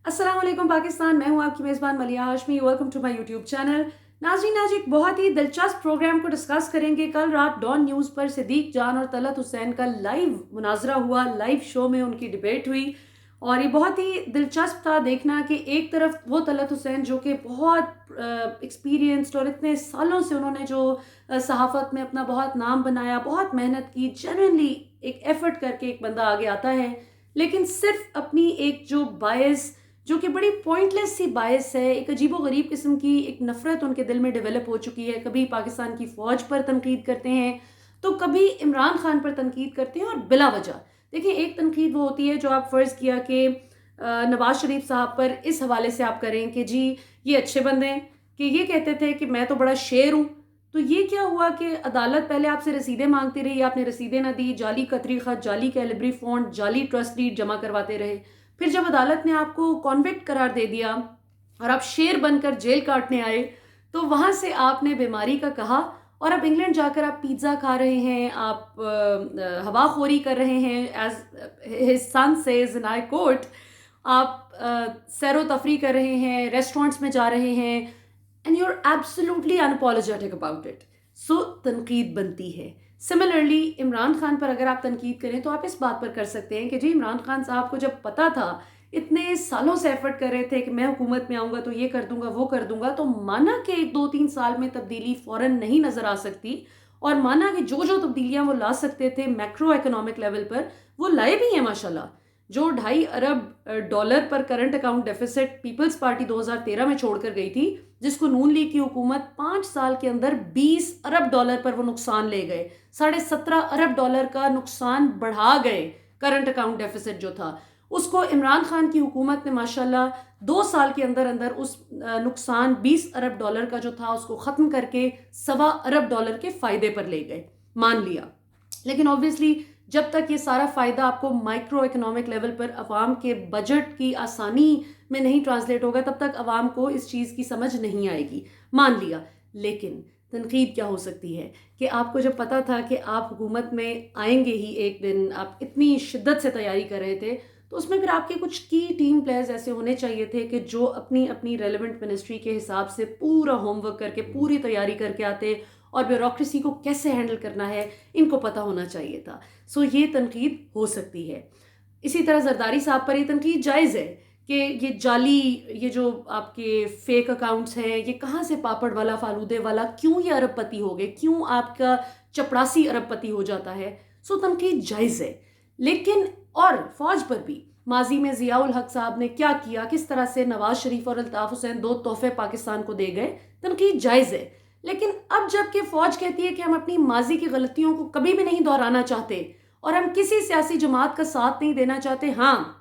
अस्सलाम वालेकुम पाकिस्तान। मैं हूं आपकी मेज़बान Maliya Hashmi. Welcome to my YouTube channel. नाज़रीन, आज एक बहुत ही दिलचस्प प्रोग्राम को डिस्कस करेंगे। कल रात डॉन न्यूज़ पर सिद्दीक जान और तलत हुसैन का लाइव मुनाजरा हुआ, लाइव शो में उनकी डिबेट हुई और ये बहुत ही दिलचस्प था देखना कि एक तरफ वो तलत हुसैन जो कि बहुत एक्सपीरियंस्ड और इतने सालों से उन्होंने जो सहाफ़त में अपना बहुत नाम बनाया, बहुत मेहनत की, जेन्युइनली एक एफ़र्ट करके एक बंदा आगे आता है, लेकिन सिर्फ अपनी एक जो बायस, जो कि बड़ी पॉइंटलेस सी बायस है, एक अजीबो-गरीब किस्म की एक नफ़रत उनके दिल में डेवलप हो चुकी है। कभी पाकिस्तान की फ़ौज पर तनकीद करते हैं, तो कभी इमरान खान पर तनकीद करते हैं और बिला वजह। देखिए, एक तनकीद वो होती है जो आप फ़र्ज़ किया कि नवाज़ शरीफ साहब पर इस हवाले से आप करें कि जी ये अच्छे बंदे हैं, कि ये कहते थे कि मैं तो बड़ा शेर हूँ। तो ये क्या हुआ कि अदालत पहले आपसे रसीदें मांगती रही, आपने रसीदें ना दी, जाली कतरी ख़त, जाली कैलिब्री फ़ॉन्ट, जाली ट्रस्ट डीड जमा करवाते रहे। फिर जब अदालत ने आपको कॉन्विक्ट करार दे दिया और आप शेर बनकर जेल काटने आए, तो वहाँ से आपने बीमारी का कहा और अब इंग्लैंड जाकर आप पिज़्ज़ा खा रहे हैं, आप हवाखोरी कर रहे हैं, as his son says in I quote, आप सैरो तफरी कर रहे हैं, रेस्टोरेंट्स में जा रहे हैं, and you are absolutely unapologetic about it. So तनकीद बनती है। सिमिलरली इमरान खान पर अगर आप तनकीद करें तो आप इस बात पर कर सकते हैं कि जी इमरान खान साहब को जब पता था, इतने सालों से एफर्ट कर रहे थे कि मैं हुकूमत में आऊँगा तो ये कर दूंगा वो कर दूंगा, तो माना कि 1 2 3 साल में तब्दीली फ़ौरन नहीं नज़र आ सकती और माना कि जो जो तब्दीलियाँ वो ला सकते थे मैक्रो इकोनॉमिक लेवल पर वो लाए भी हैं माशाल्लाह। जो 2.5 अरब डॉलर पर current account deficit Peoples Party 2013 में छोड़कर गई थी, जिसको नून लीग की हुकूमत 5 साल के अंदर 20 अरब डॉलर पर वो नुकसान ले गए, 17.5 अरब डॉलर का नुकसान बढ़ा गए। करंट अकाउंट डेफिसिट जो था उसको इमरान खान की हुकूमत ने माशाल्लाह 2 साल के अंदर अंदर उस नुकसान 20 अरब डॉलर का जो था उसको ख़त्म करके 1.25 अरब डॉलर के फ़ायदे पर ले गए, मान लिया। लेकिन ऑब्वियसली जब तक ये सारा फ़ायदा आपको माइक्रो इकोनॉमिक लेवल पर अवाम के बजट की आसानी में नहीं ट्रांसलेट होगा, तब तक अवाम को इस चीज़ की समझ नहीं आएगी, मान लिया। लेकिन तनकीद क्या हो सकती है कि आपको जब पता था कि आप हुकूमत में आएंगे ही एक दिन, आप इतनी शिद्दत से तैयारी कर रहे थे, तो उसमें फिर आपके कुछ की टीम प्लेयर्स ऐसे होने चाहिए थे कि जो अपनी अपनी रेलिवेंट मिनिस्ट्री के हिसाब से पूरा होमवर्क करके पूरी तैयारी करके आते और ब्यूरोक्रेसी को कैसे हैंडल करना है इनको पता होना चाहिए था। सो ये तनकीद हो सकती है। इसी तरह जरदारी साहब पर ये तनकीद जायज़ है कि ये जाली, ये जो आपके फेक अकाउंट्स हैं, ये कहाँ से पापड़ वाला फालूदे वाला, क्यों ये अरबपति हो गए, क्यों आपका चपड़ासी अरबपति हो जाता है। सो तनकीद जायज़ है। लेकिन और फौज पर भी माजी में ज़ियाउल हक साहब ने क्या किया, किस तरह से नवाज शरीफ और अल्ताफ़ हुसैन 2 तोहफे पाकिस्तान को दे गए, तनकीद जायज़ है। लेकिन अब जबकि फ़ौज कहती है कि हम अपनी माजी की गलतियों को कभी भी नहीं दोहराना चाहते और हम किसी सियासी जमात का साथ नहीं देना चाहते, हाँ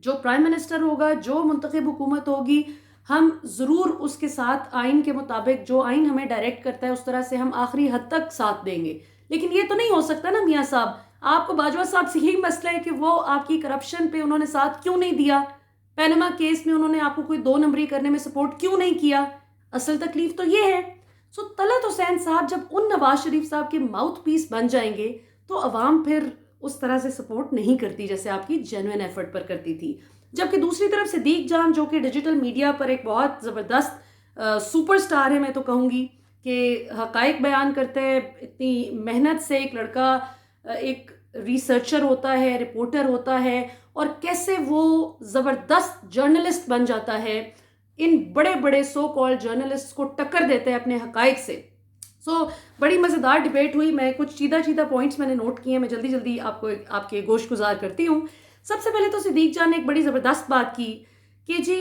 जो प्राइम मिनिस्टर होगा, जो मुंतखब हुकूमत होगी, हम ज़रूर उसके साथ आइन के मुताबिक जो आइन हमें डायरेक्ट करता है उस तरह से हम आखिरी हद तक साथ देंगे। लेकिन ये तो नहीं हो सकता ना मियाँ साहब, आपको बाजवा साहब से यही मसला है कि वो आपकी करप्शन पे उन्होंने साथ क्यों नहीं दिया, पैनमा केस में उन्होंने आपको कोई 2 नंबरी करने में सपोर्ट क्यों नहीं किया। असल तकलीफ तो ये है। सो तलत हुसैन साहब जब उन नवाज शरीफ साहब के माउथ पीस बन जाएंगे तो अवाम फिर उस तरह से सपोर्ट नहीं करती जैसे आपकी जेन्युइन एफर्ट पर करती थी। जबकि दूसरी तरफ सिद्दीक जान जो कि डिजिटल मीडिया पर एक बहुत ज़बरदस्त सुपरस्टार है, मैं तो कहूँगी कि हकाइक बयान करते हैं, इतनी मेहनत से एक लड़का एक रिसर्चर होता है, रिपोर्टर होता है और कैसे वो ज़बरदस्त जर्नलिस्ट बन जाता है, इन बड़े बड़े सो कॉल्ड जर्नलिस्ट को टक्कर देते हैं अपने हकाइक से। बड़ी मज़ेदार डिबेट हुई। मैं कुछ चीदा चीदा पॉइंट्स मैंने नोट किए हैं, मैं जल्दी जल्दी आपको आपके गोश गुजार करती हूँ। सबसे पहले तो सिद्दीक जान ने एक बड़ी ज़बरदस्त बात की कि जी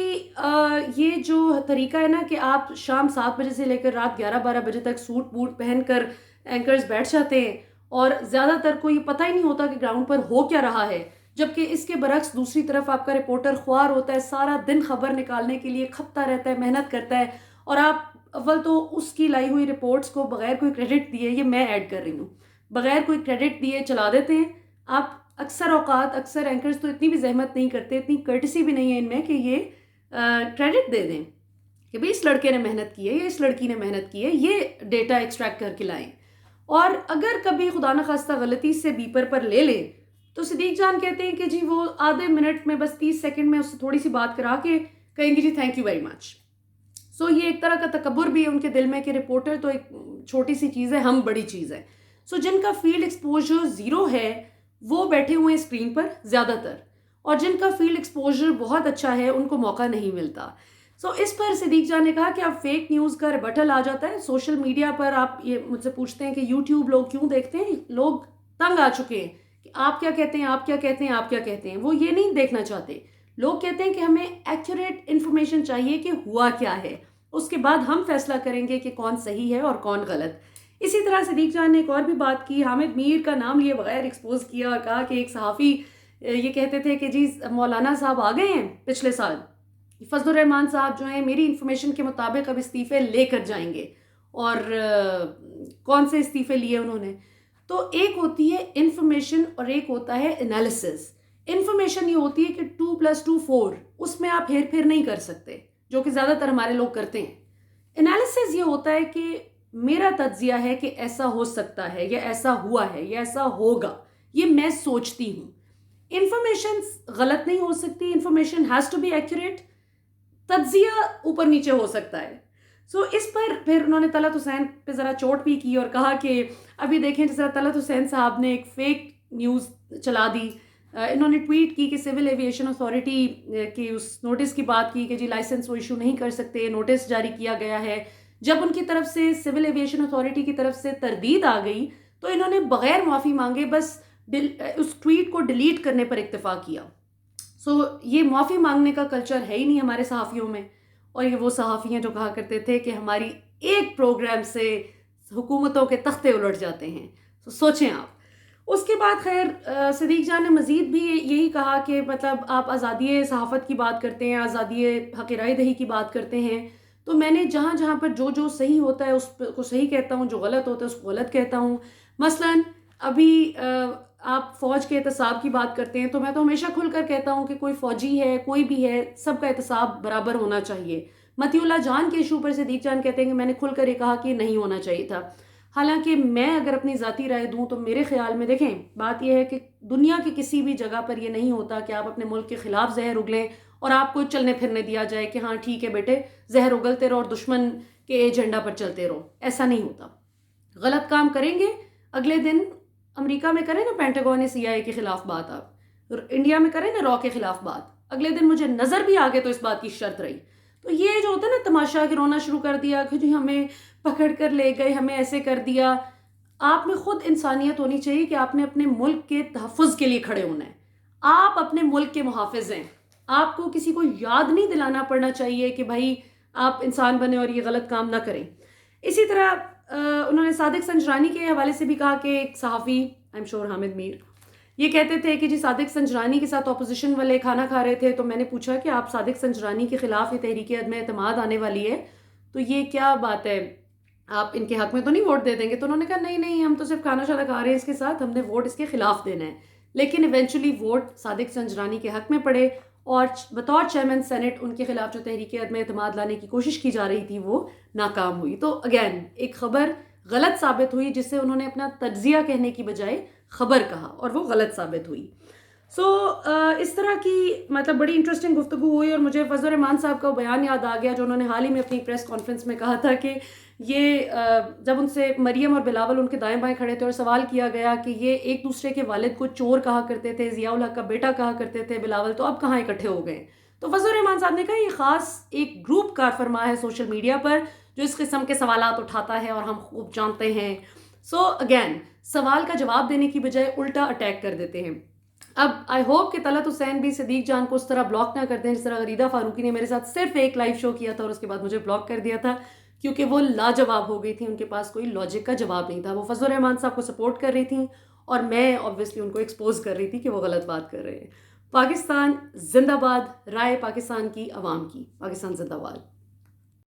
ये जो तरीका है ना कि आप शाम 7 बजे से लेकर रात 11 12 बजे तक सूट बूट पहन कर एंकर्स बैठ जाते हैं और ज़्यादातर को ये पता ही नहीं होता कि ग्राउंड पर हो क्या रहा है, जबकि इसके बरक्स दूसरी तरफ आपका रिपोर्टर ख्वार होता है, सारा दिन खबर निकालने के लिए खपता रहता है, मेहनत करता है और आप अव्वल तो उसकी लाई हुई रिपोर्ट्स को बगैर कोई क्रेडिट दिए, ये मैं ऐड कर रही हूँ, बगैर कोई क्रेडिट दिए चला देते हैं। आप अक्सर औकात अक्सर एंकर्स तो इतनी भी जहमत नहीं करते, इतनी कर्टसी भी नहीं है इनमें कि ये क्रेडिट दे दें कि भाई इस लड़के ने मेहनत की है या इस लड़की ने मेहनत की है, ये डेटा एक्सट्रैक्ट करके लाएं। और अगर कभी खुदा न खास्ता गलती से बीपर पर ले लें तो सिद्दीक जान कहते हैं कि जी वो आधे मिनट में, बस 30 सेकंड में उससे थोड़ी सी बात करा के कहेंगे जी थैंक यू वेरी मच। सो ये एक तरह का तकब्बुर भी है उनके दिल में कि रिपोर्टर तो एक छोटी सी चीज़ है, हम बड़ी चीज़ है। सो जिनका फील्ड एक्सपोजर ज़ीरो है वो बैठे हुए हैं स्क्रीन पर ज़्यादातर, और जिनका फील्ड एक्सपोजर बहुत अच्छा है उनको मौका नहीं मिलता। सो इस पर सिद्दीक जान ने कहा कि अब फेक न्यूज़ का रिबटल आ जाता है सोशल मीडिया पर। आप ये मुझसे पूछते हैं कि यूट्यूब लोग क्यों देखते हैं, लोग तंग आ चुके हैं कि आप क्या कहते हैं, आप क्या कहते हैं, आप क्या कहते हैं। वो ये नहीं देखना चाहते। लोग कहते हैं कि हमें एक्यूरेट इन्फॉर्मेशन चाहिए कि हुआ क्या है, उसके बाद हम फैसला करेंगे कि कौन सही है और कौन गलत। इसी तरह सिद्दीक जान ने एक और भी बात की, हामिद मीर का नाम लिए बगैर एक्सपोज किया और कहा कि एक सहाफ़ी ये कहते थे कि जी मौलाना साहब आ गए हैं पिछले साल, फजलुर रहमान साहब जो हैं मेरी इन्फॉर्मेशन के मुताबिक अब इस्तीफ़े लेकर जाएंगे, और कौन से इस्तीफ़े लिए उन्होंने। तो एक होती है इन्फॉर्मेशन और एक होता है एनालिसिस। इन्फॉर्मेशन ये होती है कि 2+2 4, उसमें आप हेर फेर नहीं कर सकते, जो कि ज़्यादातर हमारे लोग करते हैं। एनालिसिस ये होता है कि मेरा तज्जिया है कि ऐसा हो सकता है, या ऐसा हुआ है, या ऐसा होगा, ये मैं सोचती हूँ। इन्फॉर्मेशन गलत नहीं हो सकती, information has to be accurate, तज्जिया ऊपर नीचे हो सकता है। सो इस पर फिर उन्होंने तलत हुसैन पे ज़रा चोट भी की और कहा कि अभी देखें जिस तरह तलत हुसैन साहब ने एक फेक न्यूज़ चला दी। इन्होंने ट्वीट की कि सिविल एविएशन अथॉरिटी की उस नोटिस की बात की कि जी लाइसेंस वो इशू नहीं कर सकते, नोटिस जारी किया गया है। जब उनकी तरफ से सिविल एविएशन अथॉरिटी की तरफ से तरदीद आ गई तो इन्होंने बग़ैर माफ़ी मांगे बस उस ट्वीट को डिलीट करने पर इक्तफा किया। सो ये माफ़ी मांगने का कल्चर है ही नहीं हमारे सहाफ़ियों में। और ये वो सहाफ़ी हैं जो कहा करते थे कि हमारी एक प्रोग्राम से हुकूमतों के तख्ते उलट जाते हैं। तो सोचें आप। उसके बाद खैर सिद्दीक जान ने मज़ीद भी यही कहा कि मतलब आप आज़ादी सहाफ़त की बात करते हैं, आज़ादी हक़ राय दही की बात करते हैं, तो मैंने जहाँ जहाँ पर जो जो सही होता है उसको सही कहता हूँ, जो गलत होता है उसको गलत कहता हूँ। मसलन अभी आप फ़ौज के एहतसाब की बात करते हैं तो मैं तो हमेशा खुलकर कहता हूँ कि कोई फ़ौजी है, कोई भी है, सबका एहतसाब बराबर होना चाहिए। मतीउल्लाह जान के इशू पर सिद्दीक जान कहते हैं कि मैंने खुलकर ये कहा कि नहीं होना चाहिए था। हालांकि मैं अगर अपनी ज़ाती राय दूं तो मेरे ख्याल में देखें बात यह है कि दुनिया की किसी भी जगह पर यह नहीं होता कि आप अपने मुल्क के ख़िलाफ़ जहर उगलें और आपको चलने फिरने दिया जाए कि हाँ ठीक है बेटे जहर उगलते रहो और दुश्मन के एजेंडा पर चलते रहो। ऐसा नहीं होता। गलत काम करेंगे, अगले दिन अमेरिका में करें ना पेंटागन CIA के ख़िलाफ़ बात, आप इंडिया में करें ना रॉ के ख़िलाफ़ बात, अगले दिन मुझे नज़र भी आ गए तो इस बात की शर्त रही। तो ये जो होता है ना तमाशा गिरोना शुरू कर दिया कि जी हमें पकड़ कर ले गए, हमें ऐसे कर दिया। आप में खुद इंसानियत होनी चाहिए कि आपने अपने मुल्क के तहफ़्फ़ुज़ के लिए खड़े होना है। आप अपने मुल्क के मुहाफ़िज़ हैं। आपको किसी को याद नहीं दिलाना पड़ना चाहिए कि भाई आप इंसान बने और ये गलत काम ना करें। इसी तरह उन्होंने सादिक संजरानी के हवाले से भी कहा कि एक सहाफ़ी, I am sure Hamid Mir, ये कहते थे कि जी सादिक संजरानी के साथ अपोजिशन वाले खाना खा रहे थे, तो मैंने पूछा कि आप सादिक संजरानी के ख़िलाफ़ ये तहरीक अदम एतमाद आने वाली है, तो ये क्या बात है, आप इनके हक़ में तो नहीं वोट दे देंगे? तो उन्होंने कहा नहीं नहीं, हम तो सिर्फ खाना शाना खा रहे हैं इसके साथ, हमने वोट इसके ख़िलाफ़ देना है। लेकिन इवेंचुअली वोट सादिक संजरानी के हक़ में पड़े और बतौर चेयरमैन सेनेट उनके ख़िलाफ़ जो तहरीक अदम एतमाद लाने की कोशिश की जा रही थी वो नाकाम हुई। तो अगेन एक ख़बर गलत साबित हुई जिससे उन्होंने अपना तज्जिया कहने की बजाय ख़बर कहा और वो गलत साबित हुई। इस तरह की मतलब बड़ी इंटरेस्टिंग गुफ्तगू हुई और मुझे फजलुर रहमान साहब का बयान याद आ गया जो उन्होंने हाल ही में अपनी प्रेस कॉन्फ्रेंस में कहा था कि ये जब उनसे मरियम और बिलावल उनके दाएं बाएं खड़े थे और सवाल किया गया कि ये एक दूसरे के वालिद को चोर कहा करते थे, ज़ियाउल हक का बेटा कहा करते थे बिलावल, तो अब कहाँ इकट्ठे हो गए? तो फजलुर रहमान साहब ने कहा ये ख़ास एक ग्रुप कार फरमा है सोशल मीडिया पर जो इस किस्म के सवालात उठाता है और हम खूब जानते हैं। अगेन सवाल का जवाब देने की बजाय उल्टा अटैक कर देते हैं। अब आई होप कि तलत हुसैन भी सिद्दीक जान को उस तरह ब्लॉक ना कर दें जिस तरह गरीदा फारूकी ने मेरे साथ सिर्फ एक लाइव शो किया था और उसके बाद मुझे ब्लॉक कर दिया था क्योंकि वो लाजवाब हो गई थी, उनके पास कोई लॉजिक का जवाब नहीं था। वो फजलुर रहमान साहब को सपोर्ट कर रही थी और मैं ऑब्वियसली उनको एक्सपोज कर रही थी कि वो गलत बात कर रहे हैं। पाकिस्तान जिंदाबाद, राय पाकिस्तान की आवाम की, पाकिस्तान जिंदाबाद।